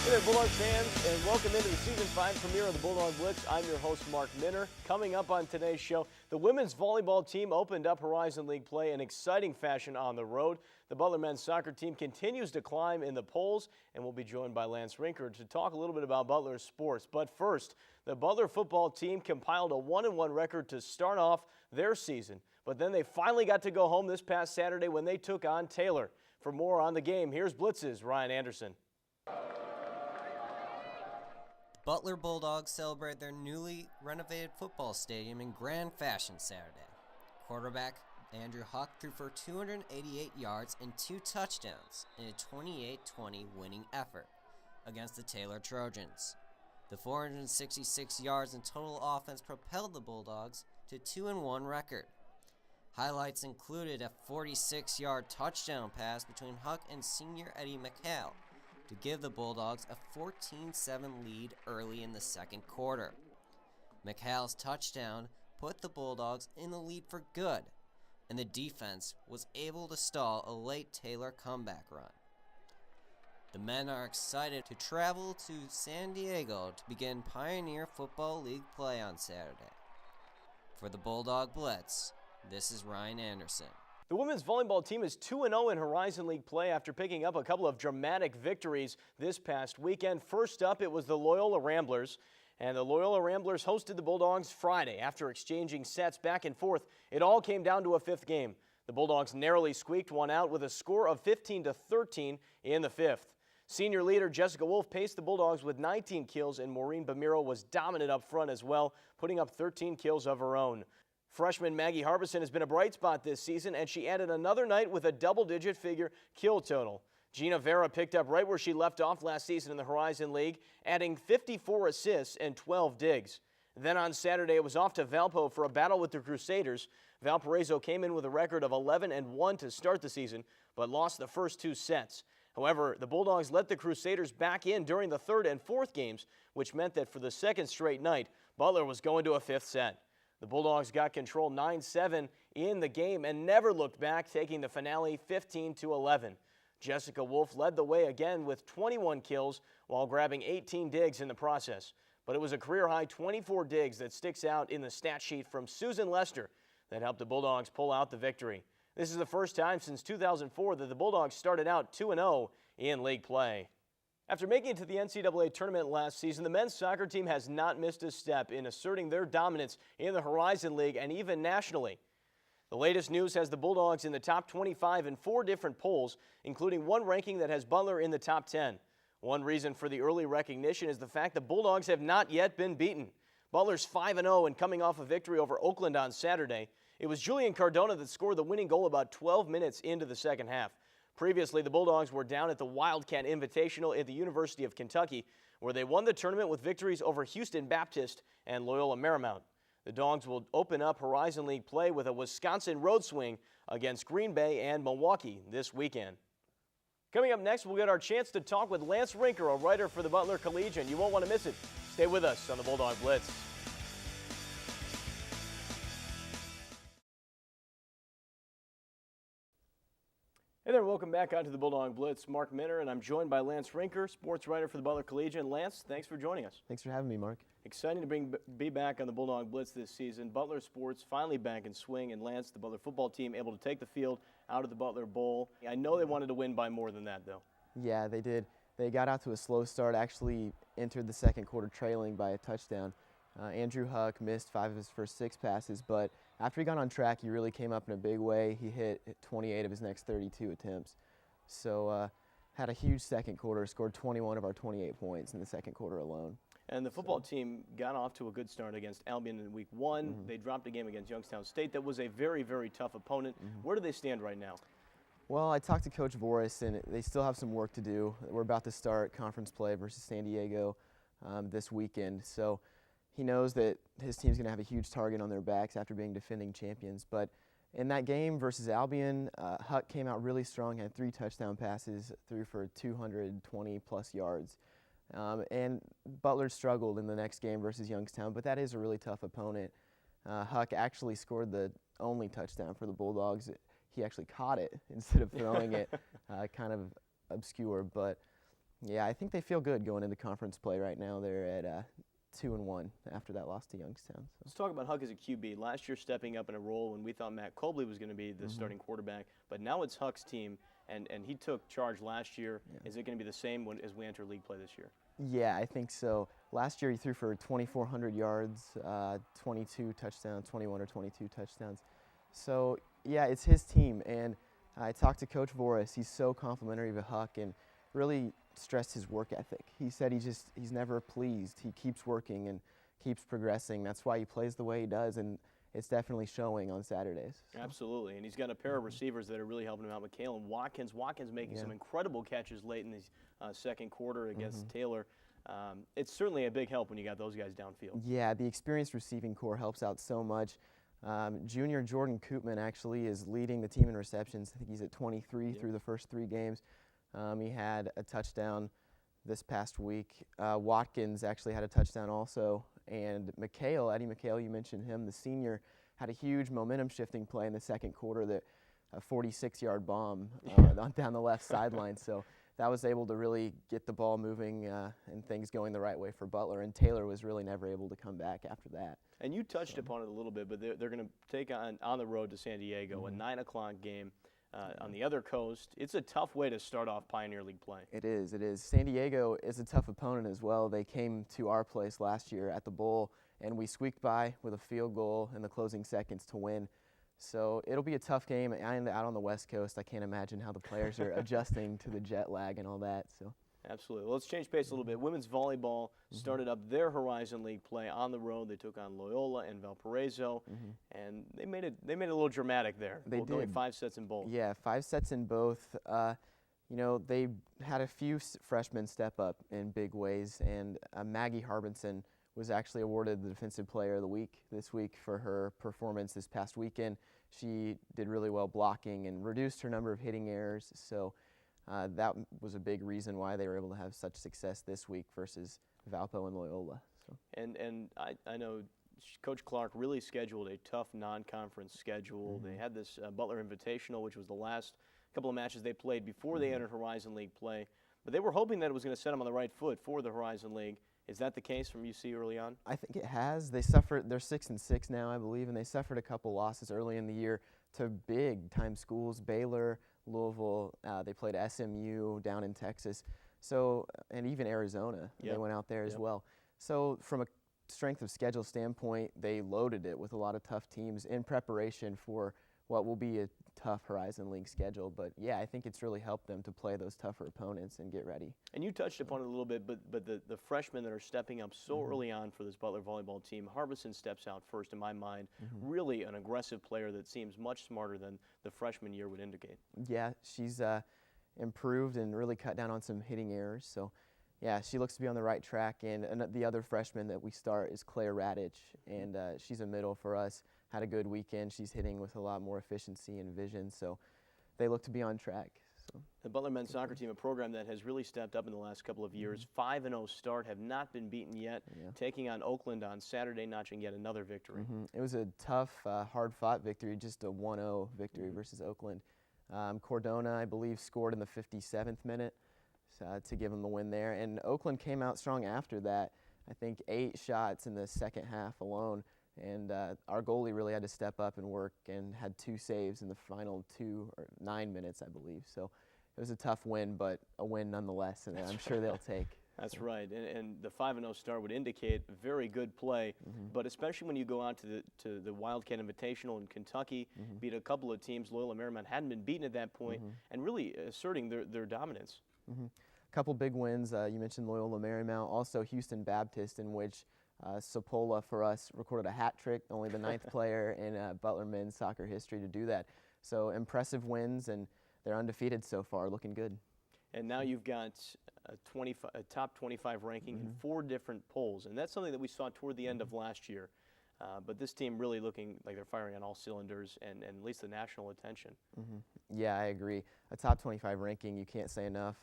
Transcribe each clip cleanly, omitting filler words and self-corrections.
Hey there, Bulldog fans, and welcome into the Season 5 premiere of the Bulldog Blitz. I'm your host, Mark Minner. Coming up on today's show, the women's volleyball team opened up Horizon League play in exciting fashion on the road. The Butler men's soccer team continues to climb in the polls, and we'll be joined by Lance Rinker to talk a little bit about Butler sports. But first, the Butler football team compiled a 1-1 record to start off their season, but then they finally got to go home this past Saturday when they took on Taylor. For more on the game, here's Blitz's Ryan Anderson. Butler Bulldogs celebrate their newly renovated football stadium in grand fashion Saturday. Quarterback Andrew Huck threw for 288 yards and 2 touchdowns in a 28-20 winning effort against the Taylor Trojans. The 466 yards in total offense propelled the Bulldogs to 2-1 record. Highlights included a 46-yard touchdown pass between Huck and senior Eddie McHale to give the Bulldogs a 14-7 lead early in the second quarter. McHale's touchdown put the Bulldogs in the lead for good, and the defense was able to stall a late Taylor comeback run. The men are excited to travel to San Diego to begin Pioneer Football League play on Saturday. For the Bulldog Blitz, this is Ryan Anderson. The women's volleyball team is 2-0 in Horizon League play after picking up a couple of dramatic victories this past weekend. First up, it was the Loyola Ramblers, and the Loyola Ramblers hosted the Bulldogs Friday. After exchanging sets back and forth, it all came down to a fifth game. The Bulldogs narrowly squeaked one out with a score of 15-13 in the fifth. Senior leader Jessica Wolf paced the Bulldogs with 19 kills, and Maureen Bamiro was dominant up front as well, putting up 13 kills of her own. Freshman Maggie Harbison has been a bright spot this season, and she added another night with a double-digit figure kill total. Gina Vera picked up right where she left off last season in the Horizon League, adding 54 assists and 12 digs. Then on Saturday, it was off to Valpo for a battle with the Crusaders. Valparaiso came in with a record of 11-1 to start the season, but lost the first 2 sets. However, the Bulldogs let the Crusaders back in during the third and fourth games, which meant that for the second straight night, Butler was going to a fifth set. The Bulldogs got control 9-7 in the game and never looked back, taking the finale 15-11. Jessica Wolf led the way again with 21 kills while grabbing 18 digs in the process. But it was a career-high 24 digs that sticks out in the stat sheet from Susan Lester that helped the Bulldogs pull out the victory. This is the first time since 2004 that the Bulldogs started out 2-0 in league play. After making it to the NCAA tournament last season, the men's soccer team has not missed a step in asserting their dominance in the Horizon League and even nationally. The latest news has the Bulldogs in the top 25 in 4 different polls, including one ranking that has Butler in the top 10. One reason for the early recognition is the fact the Bulldogs have not yet been beaten. Butler's 5-0 and coming off a victory over Oakland on Saturday. It was Julian Cardona that scored the winning goal about 12 minutes into the second half. Previously, the Bulldogs were down at the Wildcat Invitational at the University of Kentucky, where they won the tournament with victories over Houston Baptist and Loyola Marymount. The Dogs will open up Horizon League play with a Wisconsin road swing against Green Bay and Milwaukee this weekend. Coming up next, we'll get our chance to talk with Lance Rinker, a writer for the Butler Collegian. You won't want to miss it. Stay with us on the Bulldog Blitz. Hey there, welcome back out to the Bulldog Blitz. Mark Minner, and I'm joined by Lance Rinker, sports writer for the Butler Collegian. Lance, thanks for joining us. Thanks for having me, Mark. Exciting to be back on the Bulldog Blitz this season. Butler sports finally back in swing, and Lance, the Butler football team, able to take the field out of the Butler Bowl. I know they wanted to win by more than that, though. Yeah, they did. They got out to a slow start, actually entered the second quarter trailing by a touchdown. Andrew Huck missed 5 of his first 6 passes, but after he got on track, he really came up in a big way. He hit 28 of his next 32 attempts. So had a huge second quarter, scored 21 of our 28 points in the second quarter alone. And the football team got off to a good start against Albion in week 1. They dropped a game against Youngstown State. That was a very, very tough opponent. Where do they stand right now? Well, I talked to Coach Voris, and they still have some work to do. We're about to start conference play versus San Diego this weekend. So he knows that his team's going to have a huge target on their backs after being defending champions. But in that game versus Albion, Huck came out really strong, had 3 touchdown passes, threw for 220-plus yards. And Butler struggled in the next game versus Youngstown, but that is a really tough opponent. Huck actually scored the only touchdown for the Bulldogs. He actually caught it instead of throwing it, kind of obscure. But Yeah, I think they feel good going into conference play right now. They're at 2-1 after that loss to Youngstown. So. Let's talk about Huck as a QB. Last year stepping up in a role when we thought Matt Cobley was going to be the starting quarterback, but now it's Huck's team, and he took charge last year. Yeah. Is it going to be the same as we enter league play this year? Yeah, I think so. Last year he threw for 2,400 yards, 22 touchdowns, 21 or 22 touchdowns. So, yeah, it's his team, and I talked to Coach Voris. He's so complimentary of Huck and really stressed his work ethic. He said he's never pleased. He keeps working and keeps progressing. That's why he plays the way he does, and it's definitely showing on Saturdays. So. Absolutely, and he's got a pair of receivers that are really helping him out. McHale and Watkins. Watkins making some incredible catches late in the second quarter against Taylor. It's certainly a big help when you got those guys downfield. Yeah, the experienced receiving core helps out so much. Junior Jordan Koopman actually is leading the team in receptions. I think he's at 23 through the first 3 games. He had a touchdown this past week. Watkins actually had a touchdown also. And McHale, Eddie McHale, you mentioned him, the senior, had a huge momentum-shifting play in the second quarter, that a 46-yard bomb down the left sideline. So that was able to really get the ball moving and things going the right way for Butler. And Taylor was really never able to come back after that. And you touched upon it a little bit, but they're going to take on the road to San Diego, a 9 o'clock game. On the other coast. It's a tough way to start off Pioneer League play. It is. San Diego is a tough opponent as well. They came to our place last year at the Bowl, and we squeaked by with a field goal in the closing seconds to win. So it'll be a tough game. And out on the West Coast, I can't imagine how the players are adjusting to the jet lag and all that. So. Absolutely. Well, let's change pace a little bit. Women's volleyball started up their Horizon League play on the road. They took on Loyola and Valparaiso, and they made it a little dramatic there. They did. Going 5 sets in both. Yeah, 5 sets in both. They had a few freshmen step up in big ways, and Maggie Harbinson was actually awarded the Defensive Player of the Week this week for her performance this past weekend. She did really well blocking and reduced her number of hitting errors. So. That was a big reason why they were able to have such success this week versus Valpo and Loyola. So. And I know Coach Clark really scheduled a tough non-conference schedule. They had this Butler Invitational, which was the last couple of matches they played before they entered Horizon League play. But they were hoping that it was going to set them on the right foot for the Horizon League. Is that the case from UC early on? I think it has. They suffered. They're 6-6 now, I believe, and they suffered a couple losses early in the year to big-time schools, Baylor, Louisville. They played SMU down in Texas, and even Arizona. They went out there as well. So from a strength of schedule standpoint, they loaded it with a lot of tough teams in preparation for what will be a tough Horizon League schedule. But yeah, I think it's really helped them to play those tougher opponents and get ready. And you touched upon it a little bit, but the freshmen that are stepping up so early on for this Butler volleyball team, Harbison steps out first in my mind. Really an aggressive player that seems much smarter than the freshman year would indicate. Yeah, she's improved and really cut down on some hitting errors. So yeah, she looks to be on the right track. And the other freshman that we start is Claire Radich, and she's a middle for us. Had a good weekend. She's hitting with a lot more efficiency and vision, so they look to be on track. So. The Butler men's soccer team, a program that has really stepped up in the last couple of years. 5-0 start, have not been beaten yet. Taking on Oakland on Saturday, notching yet another victory. It was a tough, hard-fought victory, just a 1-0 victory versus Oakland. Cordona, I believe, scored in the 57th minute to give them the win there, and Oakland came out strong after that. I think 8 shots in the second half alone. And our goalie really had to step up and work and had 2 saves in the final 9 minutes, I believe. So it was a tough win, but a win nonetheless, and I'm sure they'll take. That's right, and the 5-0 start would indicate very good play, but especially when you go out to the Wildcat Invitational in Kentucky, beat a couple of teams. Loyola Marymount hadn't been beaten at that point, and really asserting their dominance. A couple big wins. You mentioned Loyola Marymount, also Houston Baptist, in which Sapola for us recorded a hat trick, only the 9th player in Butler men's soccer history to do that. So impressive wins, and they're undefeated so far, looking good. And now you've got a top 25 ranking in 4 different polls, and that's something that we saw toward the end of last year. But this team really looking like they're firing on all cylinders and at least the national attention. Yeah, I agree. A top 25 ranking, you can't say enough.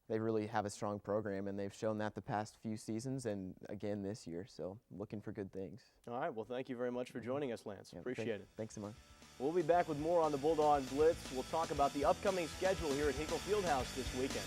They really have a strong program, and they've shown that the past few seasons and again this year, so looking for good things. All right, well, thank you very much for joining us, Lance. Appreciate it. Thanks so much. We'll be back with more on the Bulldog Blitz. We'll talk about the upcoming schedule here at Hinkle Fieldhouse this weekend.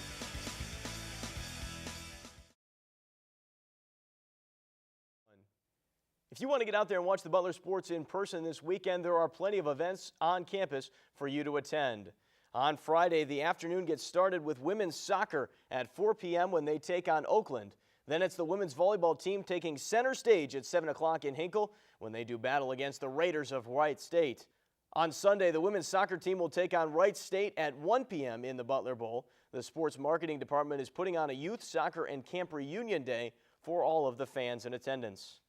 If you want to get out there and watch the Butler sports in person this weekend, there are plenty of events on campus for you to attend. On Friday, the afternoon gets started with women's soccer at 4 p.m. when they take on Oakland. Then it's the women's volleyball team taking center stage at 7 o'clock in Hinkle when they do battle against the Raiders of Wright State. On Sunday, the women's soccer team will take on Wright State at 1 p.m. in the Butler Bowl. The sports marketing department is putting on a youth soccer and camp reunion day for all of the fans in attendance.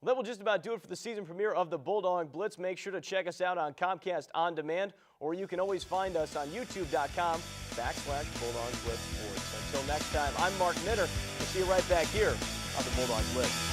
That will just about do it for the season premiere of the Bulldog Blitz. Make sure to check us out on Comcast On Demand, or you can always find us on youtube.com/Bulldog Blitz Sports. Until next time, I'm Mark Mitter. We'll see you right back here on the Bulldog Blitz.